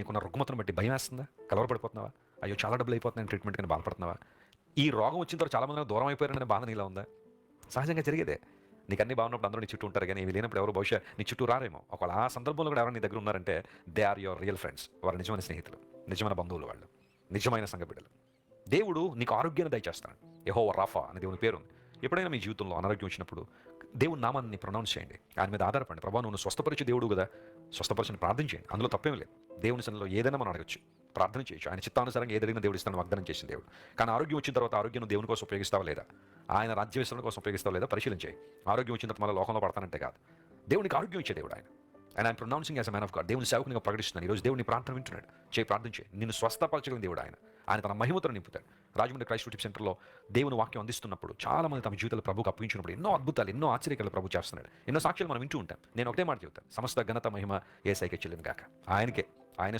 నీకున్న రుగ్మతను బట్టి భయం వేస్తుందా? కలవరపడిపోతున్నావా? అయ్యో చాలా డబ్బులు అయిపోతున్నాయని ట్రీట్మెంట్ కానీ బాధపడుతున్నావా? ఈ రోగం వచ్చిన తర్వాత చాలామంది దూరం అయిపోయారనే బాధ నీలో ఉందా? సహజంగా జరిగేదే. నీకు అన్నీ బాగున్నప్పుడు అందరూ నీ చుట్టూ ఉంటారు కానీ ఇవి లేనప్పుడు ఎవరు బహుశా నీ చుట్టూ రారేమో. ఒకవేళ ఆ సందర్భంలో కూడా ఎవరైనా నీ దగ్గర ఉన్నారంటే they are your real friends. వారు నిజమైన స్నేహితులు, నిజమైన బంధువులు, వాళ్ళు నిజమైన సంఘ బిడ్డలు. దేవుడు నీకు ఆరోగ్యాన్ని దయచేస్తాడు. యెహోవా రాఫా అనే దేవుని పేరు ఉంది. ఎప్పుడైనా మీ జీవితంలో అనారోగ్యం వచ్చినప్పుడు దేవుని నామాన్ని ప్రొనౌన్స్ చేయండి. ఆయన మీద ఆధారపడండి. ప్రభా నువ్వు స్వస్థపరిచే దేవుడు కదా, స్వస్థపరిచిన ప్రార్థన చేయండి. అందులో తప్పేం లేదు. దేవుని సన్నిధిలో ఏదైనా మనం అడగచ్చు, ప్రార్థన చేయొచ్చు. ఆయన చిత్తానుసారంగా ఏదైనా దేవుడు ఇస్తాను వాగ్దానం చేసిన దేవుడు. కానీ ఆరోగ్యం వచ్చిన తర్వాత ఆరోగ్యం దేవుని కోసం ఉపయోగిస్తావా లేదా, ఆయన రాజ్య విస్తరణ కోసం ఉపయోగిస్తావా లేదా పరిశీలించాయి. ఆరోగ్యం వచ్చిన తర్వాత మళ్ళీ లోకంలో పడతానంటే కాదు. దేవునికి ఆరోగ్యం ఇచ్చే దేవుడు ఆయన. And I'm pronouncing as a man of God. దేవుని సేవకునిగా ప్రకటిస్తున్నాను. ఈరోజు దేవుని ప్రార్థన వింటున్నాడు. ప్రార్థన చేయి. నిన్ను స్వస్థపరచగలిగిన దేవుడు ఆయన. ఆయన తన మహిమతో నింపుతాడు. రాజమండ్రి క్రైస్ట్ టిప్ సెంటర్లో దేవుని వాక్యం అందిస్తున్నప్పుడు చాలా మంది తమ జీవితాలు ప్రభుకు అప్పగించినప్పుడు ఎన్నో అద్భుతాలు, ఎన్నో ఆశ్చర్యకాలు ప్రభు చేస్తున్నాడు. ఎన్నో సాక్ష్యాలు మనం వింటూ ఉంటాం. నేను ఒకటే మాట చెబుతాను, సమస్త ఘనత మహిమ యేసయ్యకే చెల్లును గాక. ఆయనకే